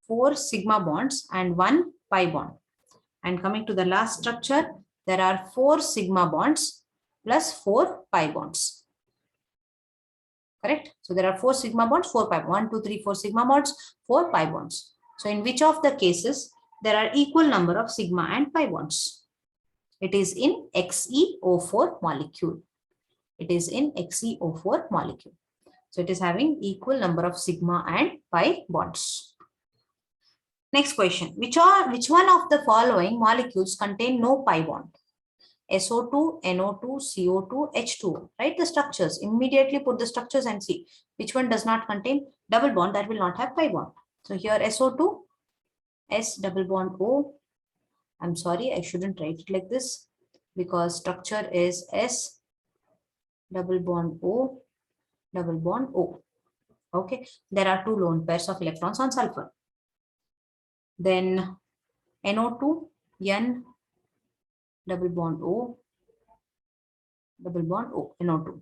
A: 4 sigma bonds and 1 pi bond. And coming to the last structure, there are 4 sigma bonds plus 4 pi bonds. correct? So there are 4 sigma bonds, 4 pi bonds. 1, 2, 3, 4 sigma bonds, 4 pi bonds. So in which of the cases there are equal number of sigma and pi bonds? It is in XeO4 molecule. It is in XeO4 molecule. So it is having equal number of sigma and pi bonds. Next question. Which one of the following molecules contain no pi bond? SO2, NO2, CO2, H2O. Write the structures. Immediately put the structures and see which one does not contain double bond, that will not have pi bond. So here SO2, S double bond O. I'm sorry, I shouldn't write it like this because structure is S double bond O double bond O. Okay, there are 2 lone pairs of electrons on sulfur. Then NO2, N double bond O double bond O, NO2.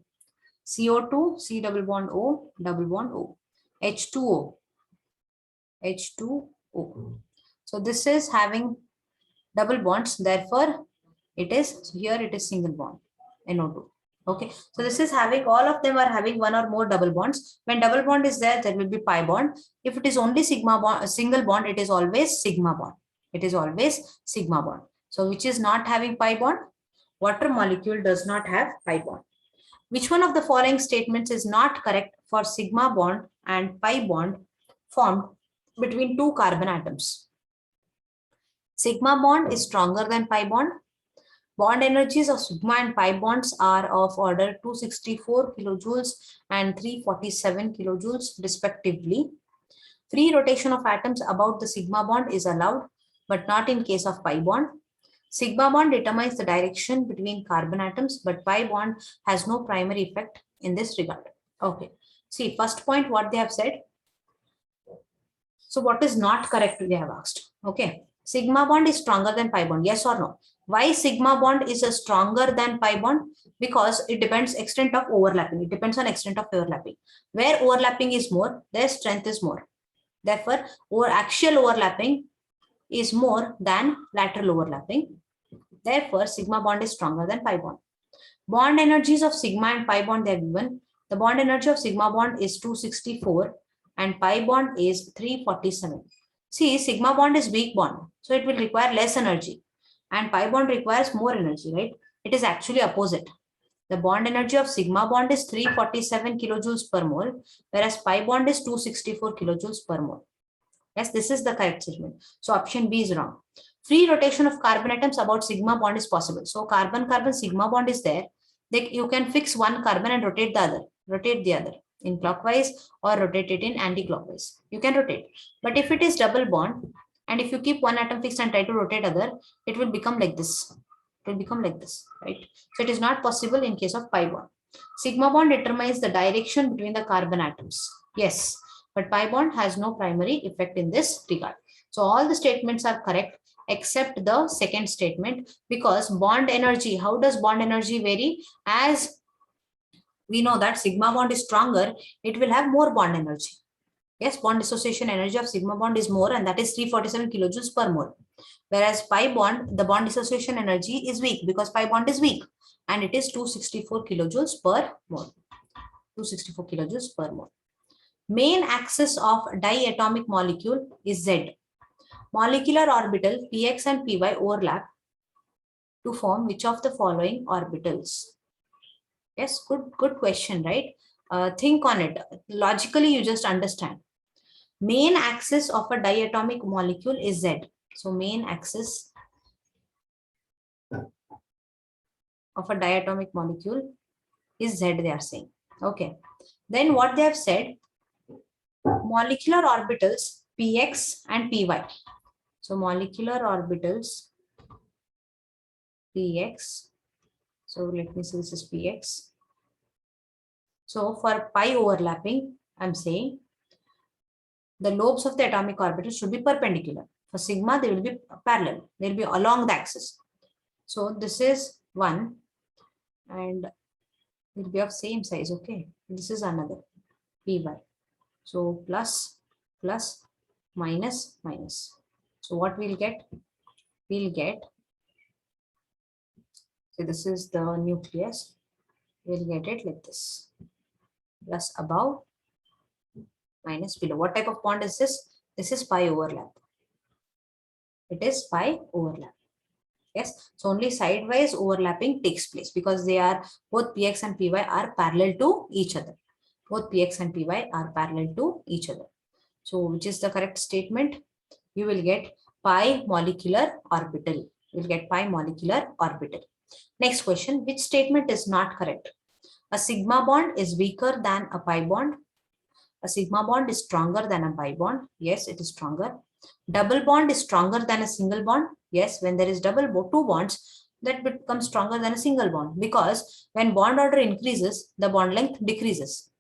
A: CO2, C double bond O double bond O. H2O, H2O. So this is having double bonds, therefore it is, here it is single bond, NO2. Okay, so this is having, all of them are having one or more double bonds. When double bond is there, there will be pi bond. If it is only sigma bond, a single bond, it is always sigma bond. It is always sigma bond. So which is not having pi bond? Water molecule does not have pi bond. Which one of the following statements is not correct for sigma bond and pi bond formed between 2 carbon atoms? Sigma bond is stronger than pi bond. Bond energies of sigma and pi bonds are of order 264 kilojoules and 347 kilojoules respectively. Free rotation of atoms about the sigma bond is allowed, but not in case of pi bond. Sigma bond determines the direction between carbon atoms, but pi bond has no primary effect in this regard. Okay. See, first point, what they have said. So what is not correct, they have asked. Okay. Sigma bond is stronger than pi bond. Yes or no? Why sigma bond is a stronger than pi bond? Because it depends extent of overlapping. It depends on extent of overlapping. Where overlapping is more, their strength is more. Therefore, axial overlapping is more than lateral overlapping. Therefore, sigma bond is stronger than pi bond. Bond energies of sigma and pi bond they are given. The bond energy of sigma bond is 264 and pi bond is 347. See, sigma bond is weak bond, so it will require less energy, and pi bond requires more energy, right? It is actually opposite. The bond energy of sigma bond is 347 kilojoules per mole, whereas pi bond is 264 kilojoules per mole. Yes, this is the correct statement. So option B is wrong. Free rotation of carbon atoms about sigma bond is possible. So carbon-carbon sigma bond is there. You can fix one carbon and rotate the other in clockwise or rotate it in anti-clockwise. You can rotate. But if it is double bond and if you keep one atom fixed and try to rotate other, it will become like this. It will become like this, right? So it is not possible in case of pi bond. Sigma bond determines the direction between the carbon atoms. Yes, but pi bond has no primary effect in this regard. So all the statements are correct except the second statement, because bond energy, how does bond energy vary? As we know that sigma bond is stronger, it will have more bond energy. Yes, bond dissociation energy of sigma bond is more, and that is 347 kilojoules per mole. Whereas pi bond, the bond dissociation energy is weak because pi bond is weak, and it is 264 kilojoules per mole. 264 kilojoules per mole. Main axis of diatomic molecule is Z. Molecular orbital px and py overlap to form which of the following orbitals? Yes, good question, right? Think on it. Logically, you just understand. Main axis of a diatomic molecule is Z. So main axis of a diatomic molecule is Z, they are saying. Okay. Then what they have said, molecular orbitals px and py. So molecular orbitals px. So let me see, this is px. So for pi overlapping, I'm saying the lobes of the atomic orbital should be perpendicular. For sigma, they will be parallel. They will be along the axis. So this is one, and it will be of same size. Okay, this is another py. So plus, plus, minus, minus. So what we'll get? We'll get, so this is the nucleus. We'll get it like this. plus above minus below. What type of bond is this? This is pi overlap. It is pi overlap. Yes, so only sidewise overlapping takes place because they are both px and py are parallel to each other. Both px and py are parallel to each other. So which is the correct statement? You will get pi molecular orbital. You will get pi molecular orbital. Next question, which statement is not correct? A sigma bond is weaker than a pi bond. A sigma bond is stronger than a pi bond. Yes, it is stronger. Double bond is stronger than a single bond. Yes, when there is two bonds, that becomes stronger than a single bond, because when bond order increases, the bond length decreases.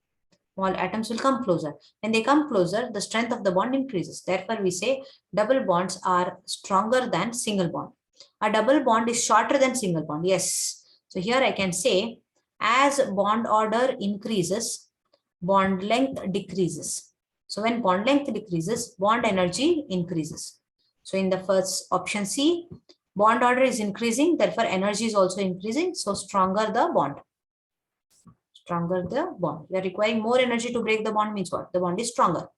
A: Small atoms will come closer. When they come closer, the strength of the bond increases. Therefore, we say double bonds are stronger than single bond. A double bond is shorter than single bond. Yes. So here I can say, as bond order increases, bond length decreases. So when bond length decreases, bond energy increases. So in the first option C, bond order is increasing, therefore energy is also increasing. So stronger the bond. Stronger the bond. We are requiring more energy to break the bond, means what? The bond is stronger.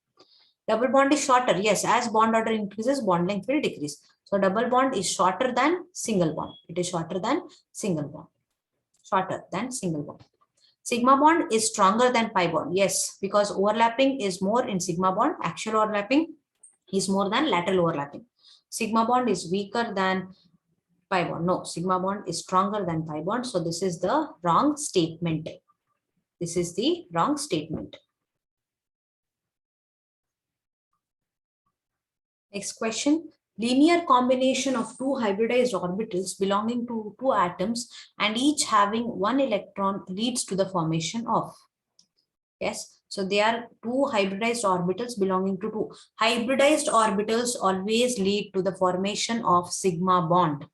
A: Double bond is shorter. Yes, as bond order increases, bond length will decrease. So double bond is shorter than single bond. It is shorter than single bond. Shorter than single bond. Sigma bond is stronger than pi bond. Yes, because overlapping is more in sigma bond. Axial overlapping is more than lateral overlapping. Sigma bond is weaker than pi bond. No, sigma bond is stronger than pi bond. So this is the wrong statement. This is the wrong statement. Next question. Linear combination of two hybridized orbitals belonging to two atoms and each having one electron leads to the formation of. Yes, so they are two hybridized orbitals belonging to two. Hybridized orbitals always lead to the formation of sigma bond.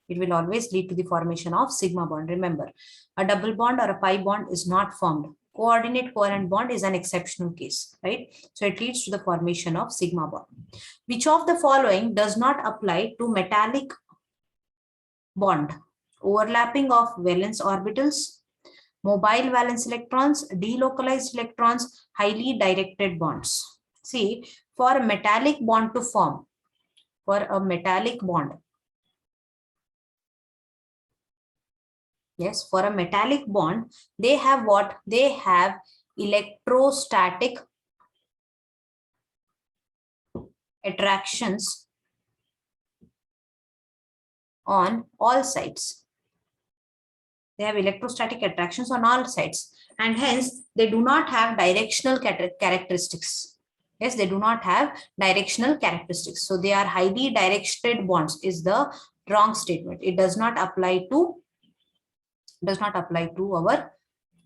A: It will always lead to the formation of sigma bond. Remember, a double bond or a pi bond is not formed. Coordinate covalent bond is an exceptional case, right? So it leads to the formation of sigma bond. Which of the following does not apply to metallic bond? Overlapping of valence orbitals, mobile valence electrons, delocalized electrons, highly directed bonds. See, for a metallic bond to form, for a metallic bond, yes, for a metallic bond, they have what? They have electrostatic attractions on all sides. They have electrostatic attractions on all sides, and hence they do not have directional characteristics. Yes, they do not have directional characteristics. So they are highly directed bonds is the wrong statement. It does not apply to our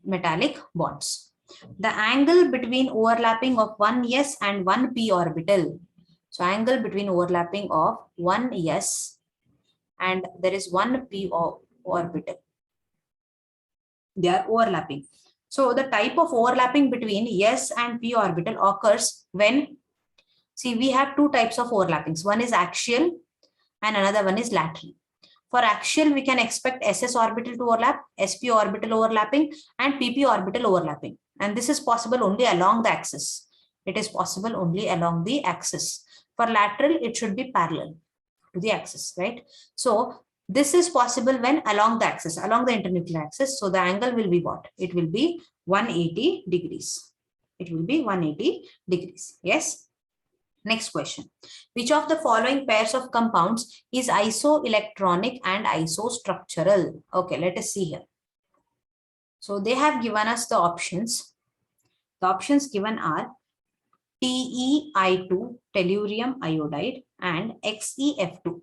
A: metallic bonds. The angle between overlapping of one s and one p orbital. So angle between overlapping of one s and there is one p orbital. They are overlapping. So the type of overlapping between s and p orbital occurs when, see, we have two types of overlappings. One is axial and another one is lateral. For axial, we can expect SS orbital to overlap, SP orbital overlapping, and PP orbital overlapping. And this is possible only along the axis. It is possible only along the axis. For lateral, it should be parallel to the axis, right? So this is possible when along the axis, along the internuclear axis. So the angle will be what? It will be 180 degrees. It will be 180 degrees. Yes. Next question. Which of the following pairs of compounds is isoelectronic and isostructural? Okay, let us see here. So they have given us the options. The options given are TeI2, tellurium iodide, and XeF2.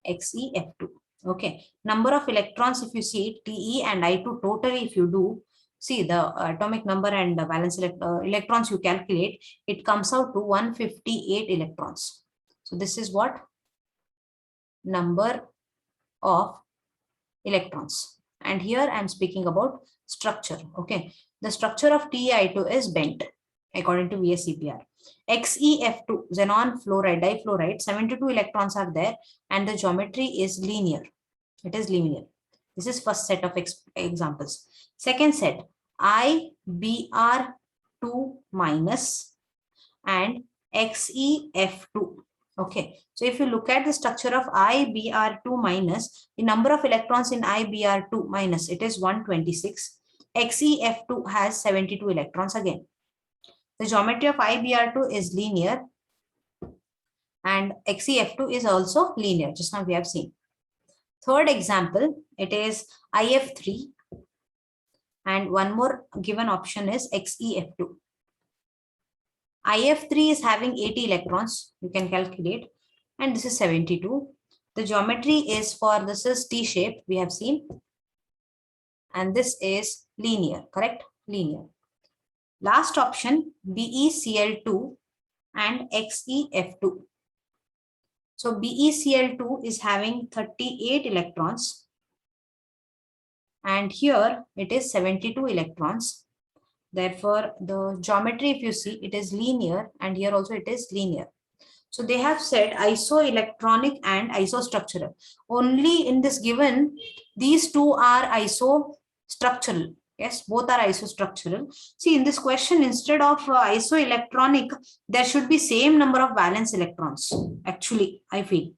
A: XeF2. Okay. Number of electrons, if you see Te and I2 totally, if you do, see the atomic number and the valence electrons you calculate, it comes out to 158 electrons. So this is what? Number of electrons. And here I am speaking about structure. Okay. The structure of TeI2 is bent according to VSEPR. XeF2, xenon fluoride, difluoride, 72 electrons are there and the geometry is linear. It is linear. This is first set of examples. Second set, IBr2 minus and XeF2. Okay, so if you look at the structure of IBr2 minus, the number of electrons in IBr2 minus, it is 126. XeF2 has 72 electrons again. The geometry of IBr2 is linear and XeF2 is also linear. Just now we have seen. Third example, it is IF3 and one more given option is XeF2. IF3 is having 80 electrons, you can calculate, and this is 72. The geometry is for this is T shape, we have seen, and this is linear, correct? Linear. Last option, BeCl2 and XeF2. So BeCl2 is having 38 electrons, and here it is 72 electrons. Therefore, the geometry, if you see, it is linear, and here also it is linear. So they have said isoelectronic and isostructural. Only in this given, these two are isostructural. Yes, both are isostructural. See, in this question, instead of isoelectronic, there should be same number of valence electrons. Actually, I feel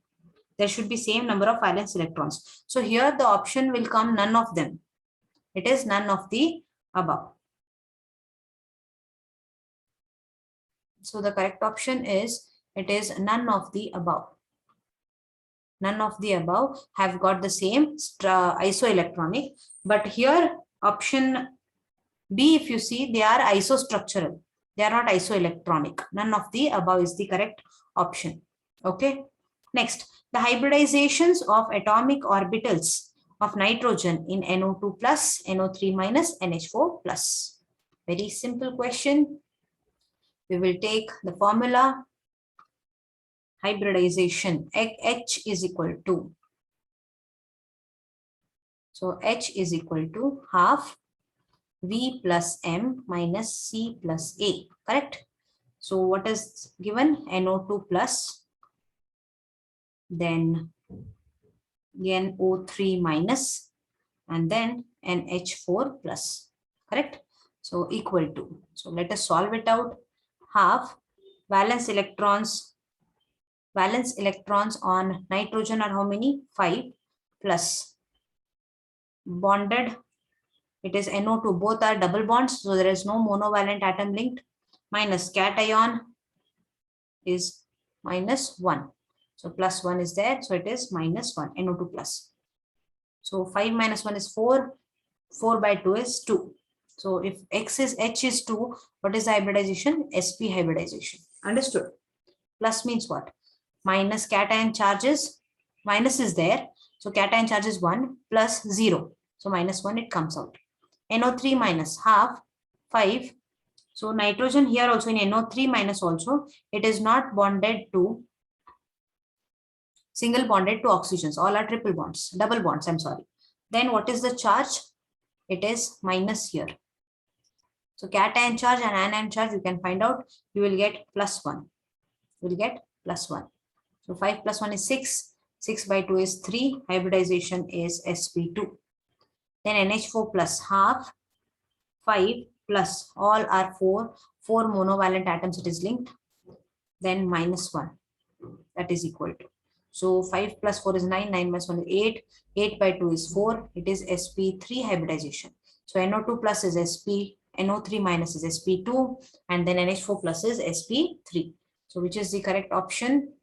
A: there should be same number of valence electrons. So here the option will come none of them. It is none of the above. So the correct option is, it is none of the above. None of the above have got the same isoelectronic, but here option B, if you see, they are isostructural. They are not isoelectronic. None of the above is the correct option. Okay. Next, the hybridizations of atomic orbitals of nitrogen in NO2 plus, NO3 minus, NH4 plus. Very simple question. We will take the formula hybridization. H is equal to, so H is equal to half V plus M minus C plus A, correct? So what is given? NO2 plus, then NO3 minus, and then NH4 plus, correct? So equal to, so let us solve it out. Half valence electrons on nitrogen are how many? 5 plus bonded, it is NO2, both are double bonds, so there is no monovalent atom linked, minus cation is minus 1. So plus 1 is there, so it is minus 1, NO2 plus. So 5 minus 1 is 4, 4 by 2 is 2. So if H is 2, what is the hybridization? sp hybridization. Understood? Plus means what? Minus cation charges, minus is there. So cation charge is 1 plus 0. So minus 1, it comes out. NO3 minus half, 5. So nitrogen here also in NO3 minus also, it is not bonded to, single bonded to oxygens. All are triple bonds, double bonds, I'm sorry. Then what is the charge? It is minus here. So cation charge and anion charge you can find out. You will get plus 1. You will get plus 1. So 5 plus 1 is 6. 6 by 2 is 3. Hybridization is sp2. Then NH4 plus half. 5 plus all are 4. 4 monovalent atoms it is linked. Then minus 1. That is equal to. So 5 plus 4 is 9. 9 minus 1 is 8. 8 by 2 is 4. It is sp3 hybridization. So NO2 plus is sp. NO3 minus is sp2, and then NH4 plus is sp3. So which is the correct option?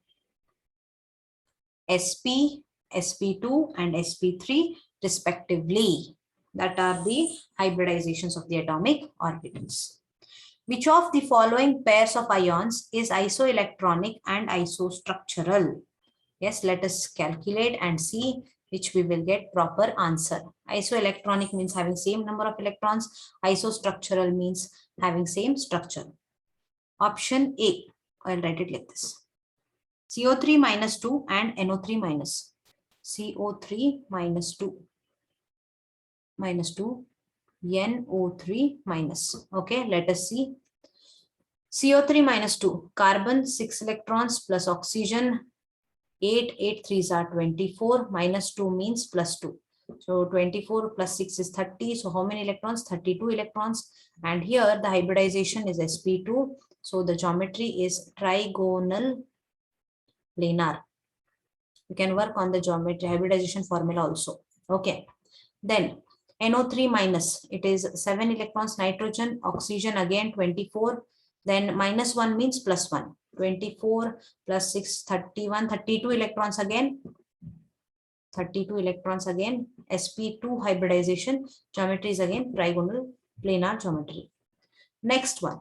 A: sp, sp2 and sp3 respectively. That are the hybridizations of the atomic orbitals. Which of the following pairs of ions is isoelectronic and isostructural? Yes, let us calculate and see which we will get proper answer. Isoelectronic means having same number of electrons. Isostructural means having same structure. Option A, I'll write it like this. CO3 minus 2 and NO3 minus. CO3 minus 2. Minus 2. NO3 minus. Okay, let us see. CO3 minus 2. Carbon 6 electrons plus oxygen 8. 8 3s are 24. Minus 2 means plus 2. So 24 plus 6 is 30. So how many electrons? 32 electrons. And here the hybridization is sp2. So the geometry is trigonal planar. You can work on the geometry hybridization formula also. Okay. Then NO3 minus, it is 7 electrons, nitrogen, oxygen again 24. Then minus 1 means plus 1. 24 plus 6, 31, 32 electrons again. 32 electrons again. sp2 hybridization. Geometry is again trigonal planar geometry. Next one.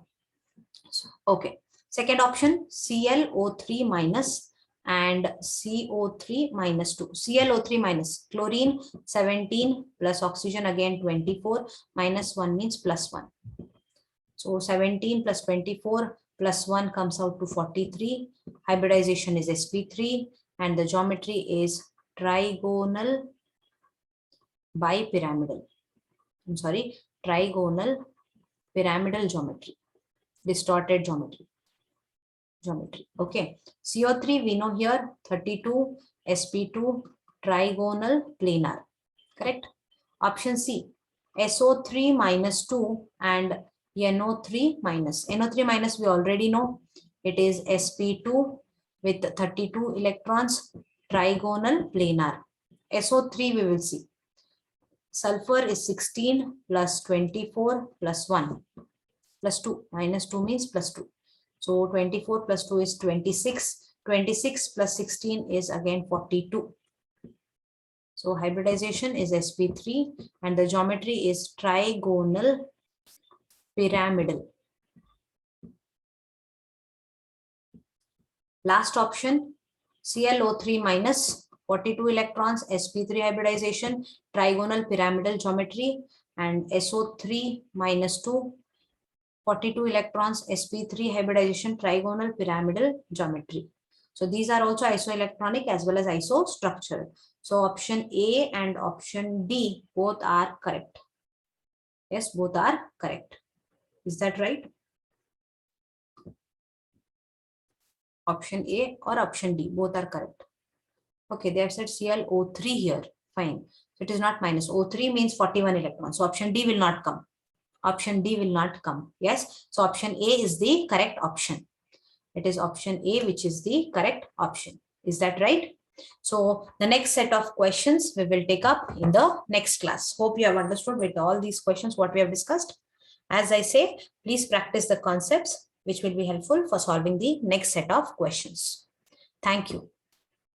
A: Okay. Second option, ClO3 minus and CO3 minus 2. ClO3 minus, chlorine 17 plus oxygen again 24, minus 1 means plus 1. So 17 plus 24 plus 1 comes out to 43. Hybridization is sp3 and the geometry is trigonal bipyramidal. I'm sorry, trigonal pyramidal geometry, distorted geometry. Okay, CO3 we know here 32, sp2 trigonal planar. Correct. Option C, SO3 minus 2 and NO3 minus. NO3 minus we already know, it is sp2 with 32 electrons, trigonal planar. SO3 we will see. Sulfur is 16 plus 24 plus 1 plus 2. Minus 2 means plus 2. So 24 plus 2 is 26. 26 plus 16 is again 42. So hybridization is sp3 and the geometry is trigonal pyramidal. Last option, ClO3 minus, 42 electrons, sp3 hybridization, trigonal pyramidal geometry, and SO3 minus 2, 42 electrons, sp3 hybridization, trigonal pyramidal geometry. So these are also isoelectronic as well as isostructural. So option A and option D both are correct. Yes, both are correct. Is that right? Option A or option D, both are correct. Okay, they have said ClO3 here. Fine. So it is not minus. O3 means 41 electrons. So option D will not come. Option D will not come. Yes. So option A is the correct option. It is option A which is the correct option. Is that right? So the next set of questions we will take up in the next class. Hope you have understood with all these questions what we have discussed. As I say, please practice the concepts which will be helpful for solving the next set of questions. Thank you.